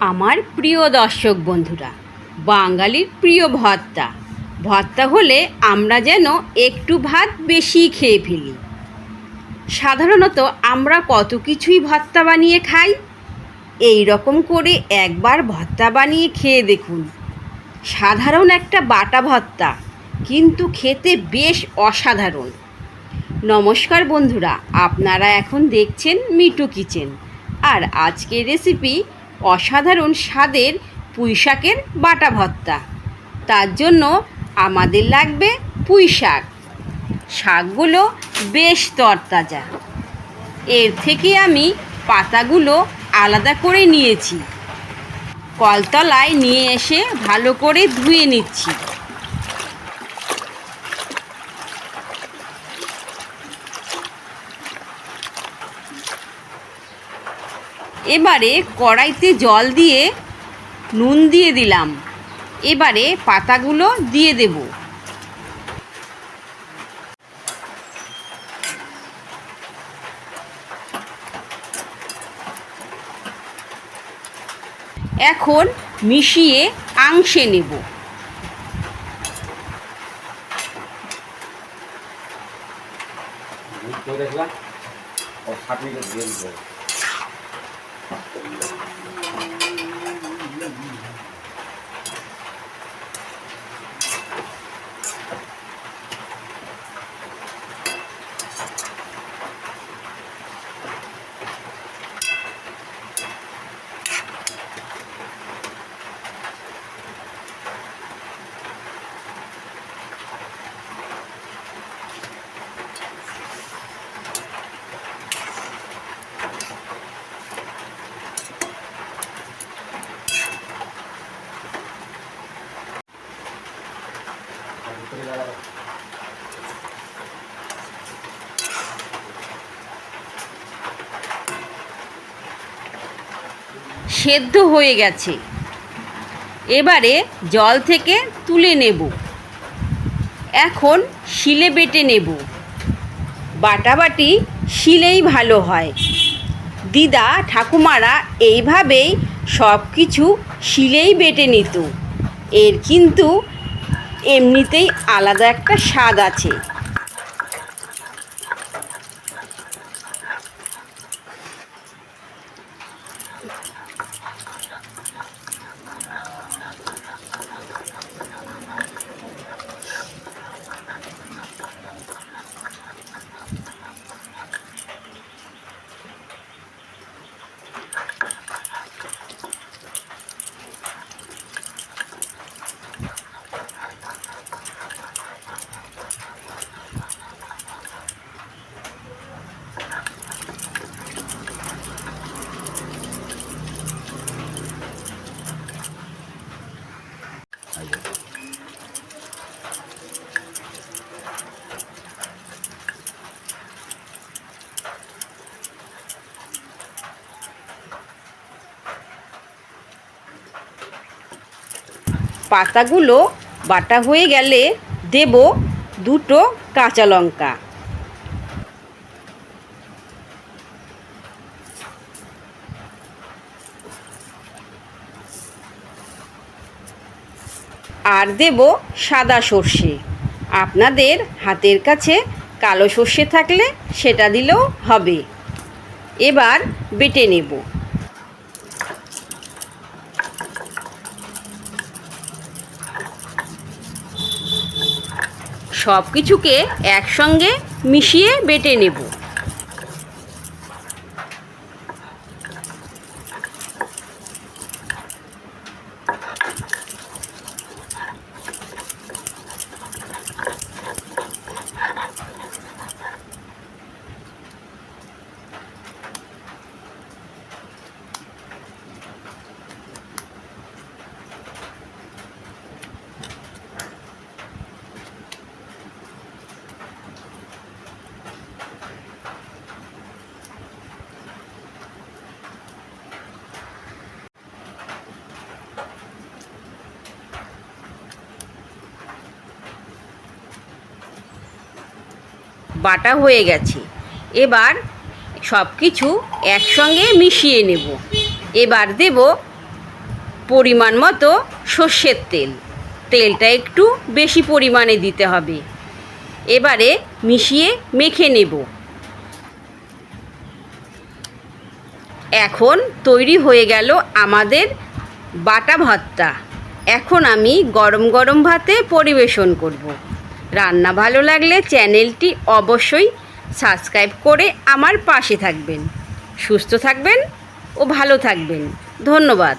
আমার প্রিয় দর্শক বন্ধুরা, বাঙালির প্রিয় ভর্তা। ভর্তা হলে আমরা যেন একটু ভাত বেশি খেয়ে ফেলি। সাধারণত আমরা কত কিছুই ভর্তা বানিয়ে খাই। এই রকম করে একবার ভর্তা বানিয়ে খেয়ে দেখুন। সাধারণ একটা বাটা ভর্তা, কিন্তু খেতে বেশ অসাধারণ। নমস্কার বন্ধুরা, আপনারা এখন দেখছেন মিটু কিচেন। আর আজকের রেসিপি অসাধারণ স্বাদের পুঁইশাকের বাটা ভর্তা। তার জন্য আমাদের লাগবে পুঁইশাক। শাকগুলো বেশ তরতাজা। এর থেকে আমি পাতাগুলো আলাদা করে নিয়েছি। কলতলায় নিয়ে এসে ভালো করে ধুয়ে নিচ্ছি। এবারে কড়াইতে জল দিয়ে নুন দিয়ে দিলাম। এবারে পাতাগুলো দিয়ে দেব। এখন মিশিয়ে আংশে নেব। সেদ্ধ হয়ে গেছে। এবারে জল থেকে তুলে নেব। এখন শিলে বেটে নেব। বাটাবাটি শিলেই ভালো হয়। দিদা ঠাকুমারা এইভাবেই সব কিছু শিলেই বেটে নিত। এর কিন্তু এমনিতেই আলাদা একটা স্বাদ আছে। পাতাগুলো বাটা হয়ে গেলে দেব দুটো কাঁচা লঙ্কা। আর দেব সাদা সর্ষে। আপনাদের হাতের কাছে কালো সর্ষে থাকলে সেটা দিলেও হবে। এবার বেটে নেব। সব কিছুকে একসঙ্গে মিশিয়ে বেটে নেব। বাটা হয়ে গেছে। এবার সব কিছু একসঙ্গে মিশিয়ে নেব। এবার দেব পরিমাণ মতো সর্ষের তেল, তেলটা একটু বেশি পরিমাণে দিতে হবে। এবারে মিশিয়ে মেখে নেব। এখন তৈরি হয়ে গেল আমাদের বাটা ভর্তা। এখন আমি গরম গরম ভাতে পরিবেশন করব। রান্না ভালো লাগলে চ্যানেলটি অবশ্যই সাবস্ক্রাইব করে আমার পাশে থাকবেন। সুস্থ থাকবেন ও ভালো থাকবেন। ধন্যবাদ।